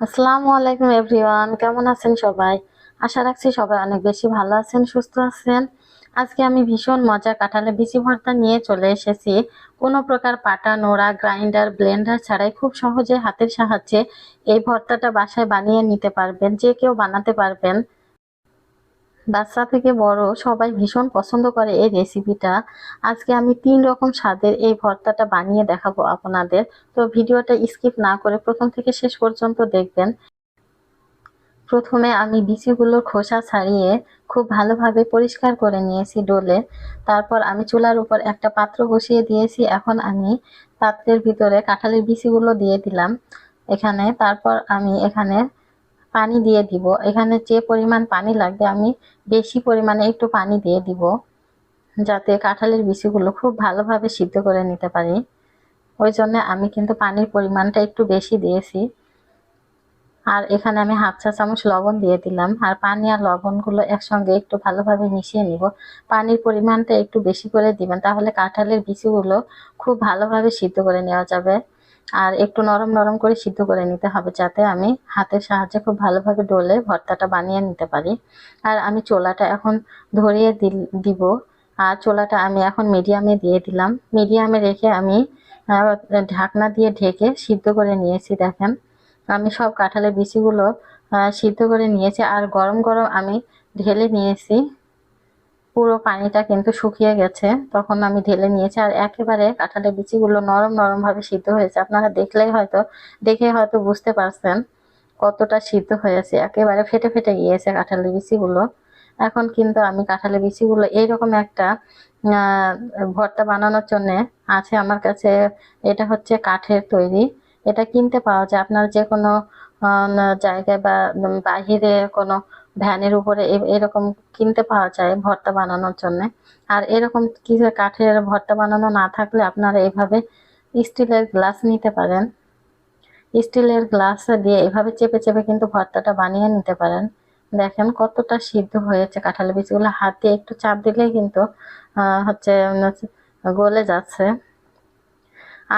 আসসালামু আলাইকুম এভরিওয়ান, কেমন আছেন সবাই? আশা রাখছি সবাই অনেক বেশি ভালো আছেন, সুস্থ আছেন। আজকে আমি ভীষণ মজার কাঁঠালের বিচি ভর্তা নিয়ে চলে এসেছি। কোনো প্রকার পাটা নোড়া গ্রাইন্ডার ব্লেন্ডার ছাড়াই খুব সহজে হাতের সাহায্যে এই ভর্তাটা বাসায় বানিয়ে নিতে পারবেন, যে কেউ বানাতে পারবেন। বাচ্চা থেকে বড় সবাই ভীষণ পছন্দ করে এই রেসিপিটা। আজকে আমি 3 রকম স্বাদের এই ভর্তাটা বানিয়ে দেখাবো আপনাদের। তো ভিডিওটা স্কিপ না করে প্রথম থেকে শেষ পর্যন্ত দেখবেন। প্রথমে আমি বিচিগুলোর খোসা ছাড়িয়ে খুব ভালোভাবে পরিষ্কার করে নিয়েছি ডোলে। তারপর আমি চুলার উপর একটা পাত্র বসিয়ে দিয়েছি। এখন আমি পাত্রের ভিতরে কাঁঠালের বিচিগুলো দিয়ে দিলাম এখানে। তারপর আমি এখানে পানি দিয়ে দিব। এখানে যে পরিমাণ পানি লাগবে আমি বেশি পরিমাণে একটু পানি দিয়ে দিব, যাতে কাঁঠালের বিচিগুলো খুব ভালোভাবে সিদ্ধ করে নিতে পারি। ওই জন্য আমি কিন্তু পানির পরিমাণটা একটু বেশি দিয়েছি। আর এখানে আমি হাফ চা চামচ লবণ দিয়ে দিলাম। আর পানি আর লবণগুলো একসঙ্গে একটু ভালোভাবে মিশিয়ে নিব। পানির পরিমাণটা একটু বেশি করে দিবেন, তাহলে কাঁঠালের বিচিগুলো খুব ভালোভাবে সিদ্ধ করে নেওয়া যাবে। আর একটু নরম নরম করে সিদ্ধ করে নিতে হবে, যাতে আমি হাতের সাহায্যে খুব ভালোভাবে ডলে ভর্তাটা বানিয়ে নিতে পারি। আর আমি চুলাটা এখন ধরিয়ে দিব। আর চুলাটা আমি এখন মিডিয়ামে দিয়ে দিলাম। মিডিয়ামে রেখে আমি ঢাকনা দিয়ে ঢেকে সিদ্ধ করে নিয়েছি। দেখেন, আমি সব কাঁঠালের বিচিগুলো সিদ্ধ করে নিয়েছি। আর গরম গরম আমি ঢেলে নিয়েছি। পুরো পানিটা কিন্তু শুকিয়ে গেছে, তখন আমি ঢেলে নিয়েছি। আর একেবারে কাঁঠালের বিচিগুলো নরম নরম ভাবে সিদ্ধ হয়েছে। আপনারা দেখে হয়তো বুঝতে পারছেন কতটা সিদ্ধ হয়েছে। একেবারে ফেটে ফেটে গিয়েছে কাঁঠালের বিচিগুলো। এখন কিন্তু আমি কাঁঠালের বিচিগুলো এইরকম একটা আহ ভর্তা বানানোর জন্য আছে আমার কাছে। এটা হচ্ছে কাঠের তৈরি। এটা কিনতে পাওয়া যায় আপনার যে কোনো জায়গায়, বা বাহিরে কোনো ভ্যানের উপরে এরকম কিনতে পাওয়া যায় ভর্তা বানানোর জন্য। আর এরকম কিছু কাঠের ভর্তা বানানো না থাকলে আপনারা এভাবে স্টিলের গ্লাস নিতে পারেন। স্টিলের গ্লাস দিয়ে এভাবে চেপে চেপে কিন্তু ভর্তাটা বানিয়ে নিতে পারেন। দেখেন কতটা সিদ্ধ হয়েছে কাঁঠালের বীজগুলো। হাত দিয়ে একটু চাপ দিলেই কিন্তু হচ্ছে গলে যাচ্ছে।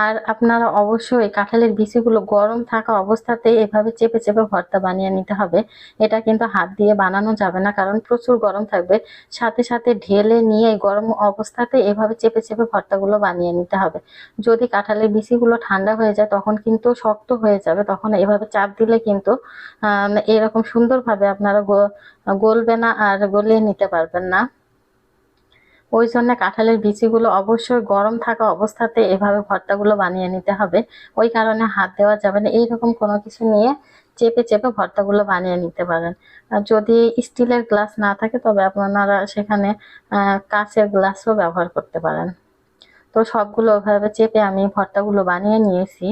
আর আপনারা অবশ্যই কাঁঠালের বিচিগুলো গরম থাকা অবস্থাতেই এভাবে চেপে চেপে ভর্তা বানিয়ে নিতে হবে। এটা কিন্তু হাত দিয়ে বানানো যাবে না, কারণ প্রচুর গরম থাকবে। সাথে সাথে ঢেলে নিয়ে গরম অবস্থাতে এভাবে চেপে চেপে ভর্তাগুলো বানিয়ে নিতে হবে। যদি কাঁঠালের বিচিগুলো ঠান্ডা হয়ে যায় তখন কিন্তু শক্ত হয়ে যাবে, তখন এভাবে চাপ দিলে কিন্তু এরকম সুন্দরভাবে আপনারা গলবে না আর গলিয়ে নিতে পারবেন না। ওই জন্য কাঁঠালের বিচিগুলো অবশ্যই গরম থাকা অবস্থাতে এভাবে ভর্তাগুলো বানিয়ে নিতে হবে। ওই কারণে হাত দেওয়া যাবে না। এইরকম কোনো কিছু নিয়ে চেপে চেপে ভর্তাগুলো বানিয়ে নিতে পারেন। আর যদি স্টিলের গ্লাস না থাকে তবে আপনারা সেখানে কাঁচের গ্লাসও ব্যবহার করতে পারেন। তো সবগুলো ওভাবে চেপে আমি ভর্তাগুলো বানিয়ে নিয়েছি।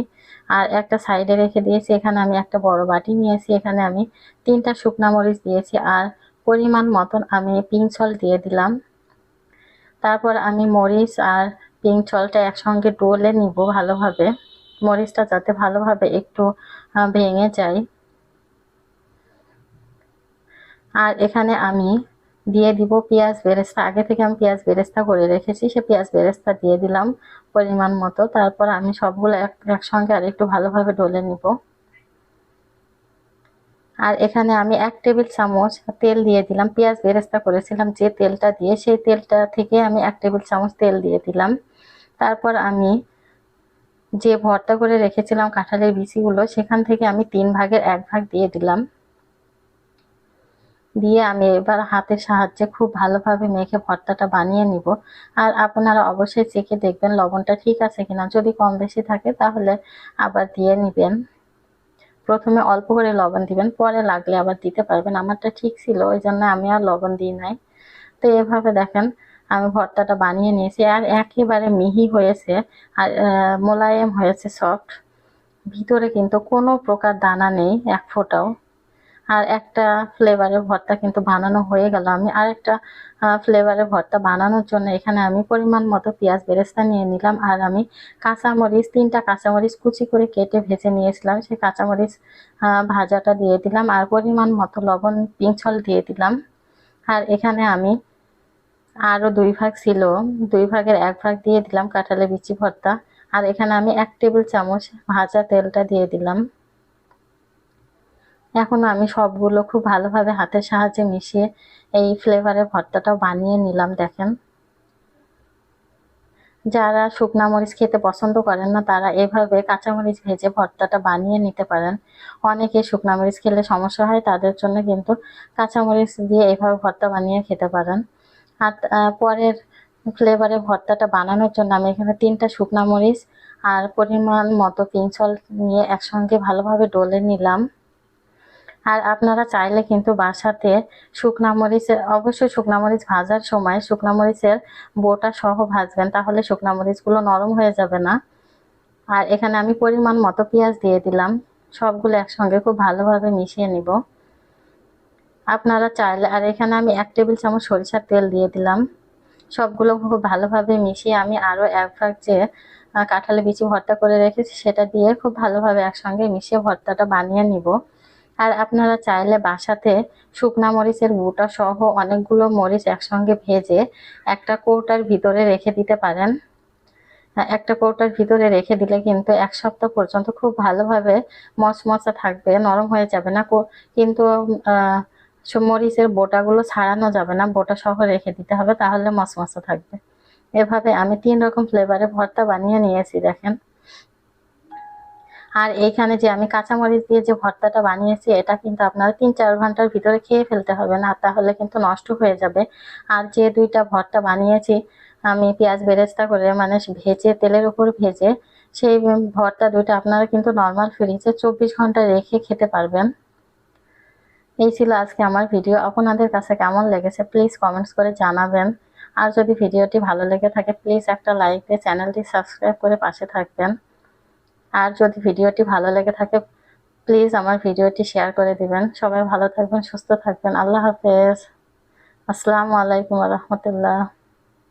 আর একটা সাইডে রেখে দিয়েছি। এখানে আমি একটা বড় বাটি নিয়েছি। এখানে আমি 3টা শুকনা মরিচ দিয়েছি। আর পরিমাণ মতন আমি পিঙ্ক সল্ট দিয়ে দিলাম। তারপর আমি মরিচ আর পিঙ্ক সল্টটা একসঙ্গে ডলে নিব ভালোভাবে, মরিচটা যাতে ভালোভাবে একটু ভেঙে যায়। আর এখানে আমি দিয়ে দিব পেঁয়াজ বেরেস্তা। আগে থেকে আমি পেঁয়াজ বেরেস্তা করে রেখেছি, সে পেঁয়াজ বেরেস্তা দিয়ে দিলাম পরিমাণ মতো। তারপর আমি সবগুলো একসঙ্গে আর একটু ভালোভাবে ডলে নিব। আর এখানে আমি 1 টেবিল চামচ তেল দিয়ে দিলাম। পেঁয়াজ বেরেস্তা করেছিলাম যে তেলটা দিয়ে, সেই তেলটা থেকে আমি 1 টেবিল চামচ তেল দিয়ে দিলাম। তারপর আমি যে ভর্তা করে রেখেছিলাম কাঁঠালের বিচিগুলো, সেখান থেকে আমি 3 ভাগের 1 ভাগ দিয়ে দিলাম। দিয়ে আমি এবার হাতের সাহায্যে খুব ভালোভাবে মেখে ভর্তাটা বানিয়ে নিব। আর আপনারা অবশ্যই চেখে দেখবেন লবণটা ঠিক আছে কিনা। যদি কম বেশি থাকে তাহলে আবার দিয়ে নিবেন। প্রথমে অল্প করে লবণ দিবেন, পরে লাগলে আবার দিতে পারবেন। আমারটা ঠিক ছিল, ওই জন্য আমি আর লবণ দিই নাই। তো এভাবে দেখেন আমি ভর্তাটা বানিয়ে নিয়েছি। আর একেবারে মিহি হয়েছে, আর মোলায়েম হয়েছে, সফট। ভিতরে কিন্তু কোনো প্রকার দানা নেই, এক ফোঁটাও। আর একটা ফ্লেভারের ভর্তা কিন্তু বানানো হয়ে গেল। আমি আরেকটা ফ্লেভারের ভর্তা বানানোর জন্য এখানে আমি পরিমাণ মতো পেঁয়াজ বেরেস্তা নিয়ে নিলাম। আর আমি কাঁচামরিচ 3টা কাঁচামরিচ কুচি করে কেটে ভেজে নিয়েছিলাম, সেই কাঁচামরিচ ভাজাটা দিয়ে দিলাম। আর পরিমাণ মতো লবণ পিঙ্ক সল্ট দিয়ে দিলাম। আর এখানে আমি আরও 2 ভাগ ছিল, 2 ভাগের 1 ভাগ দিয়ে দিলাম কাঁঠালের বিচি ভর্তা। আর এখানে আমি 1 টেবিল চামচ ভাজা তেলটা দিয়ে দিলাম। এখন আমি সবগুলো খুব ভালোভাবে হাতের সাহায্যে মিশিয়ে এই ফ্লেভারের ভর্তাটাও বানিয়ে নিলাম। দেখেন, যারা শুকনা মরিচ খেতে পছন্দ করেন না তারা এভাবে কাঁচামরিচ ভেজে ভর্তাটা বানিয়ে নিতে পারেন। অনেকে শুকনা মরিচ খেলে সমস্যা হয়, তাদের জন্য কিন্তু কাঁচামরিচ দিয়ে এভাবে ভর্তা বানিয়ে খেতে পারেন। আর পরের ফ্লেভারের ভর্তাটা বানানোর জন্য আমি এখানে 3টা শুকনা মরিচ আর পরিমাণ মতো পিঙ্ক সল্ট নিয়ে একসঙ্গে ভালোভাবে ডলে নিলাম। আর আপনারা চাইলে কিন্তু বাসাতে শুকনা মরিচের, অবশ্যই শুকনা মরিচ ভাজার সময় শুকনা মরিচের বোটা সহ ভাজবেন, তাহলে শুকনা মরিচগুলো নরম হয়ে যাবে না। আর এখানে আমি পরিমাণ মতো পেঁয়াজ দিয়ে দিলাম, সবগুলো একসঙ্গে খুব ভালোভাবে মিশিয়ে নিব। আপনারা চাইলে, আর এখানে আমি 1 টেবিল চামচ সরিষার তেল দিয়ে দিলাম। সবগুলো খুব ভালোভাবে মিশিয়ে আমি আরও এক ভাগ যে কাঁঠালের বিচি ভর্তা করে রেখেছি সেটা দিয়ে খুব ভালোভাবে একসঙ্গে মিশিয়ে ভর্তাটা বানিয়ে নিব। আর আপনারা চাইলে বাসাতে শুকনা মরিচের গুঁটা সহ অনেকগুলো মরিচ একসঙ্গে ভেজে একটা কৌটার ভিতরে রেখে দিতে পারেন। একটা কৌটার ভিতরে রেখে দিলে কিন্তু 1 সপ্তাহ পর্যন্ত খুব ভালোভাবে মচমচে থাকবে, নরম হয়ে যাবে না। কিন্তু মরিচের বোটাগুলো ছাড়ানো যাবে না, বোটা সহ রেখে দিতে হবে, তাহলে মচমচে থাকবে। এভাবে আমি 3 রকম ফ্লেভারের ভর্তা বানিয়ে নিয়েছি, দেখেন। আর এইখানে যে আমি কাঁচামরিচ দিয়ে যে ভর্তাটা বানিয়েছি এটা কিন্তু আপনারা 3-4 ঘন্টার ভিতরে খেয়ে ফেলতে হবে, না তাহলে কিন্তু নষ্ট হয়ে যাবে। আর যে 2টা ভর্তা বানিয়েছি আমি পেঁয়াজ বেরেস্তা করে, মানে ভেজে, তেলের উপর ভেজে, সেই ভর্তা 2টা আপনারা কিন্তু নর্মাল ফ্রিজে 24 ঘন্টা রেখে খেতে পারবেন। এই ছিল আজকে আমার ভিডিও। আপনাদের কাছে কেমন লেগেছে প্লিজ কমেন্টস করে জানাবেন। আর যদি ভিডিওটি ভালো লেগে থাকে প্লিজ একটা লাইক দিয়ে চ্যানেলটি সাবস্ক্রাইব করে পাশে থাকবেন। আর যদি ভিডিওটি ভালো লেগে থাকে প্লিজ আমার ভিডিওটি শেয়ার করে দিবেন। সবাই ভালো থাকবেন, সুস্থ থাকবেন। আল্লাহ হাফেজ। আসসালামু আলাইকুম ওয়া রাহমাতুল্লাহ।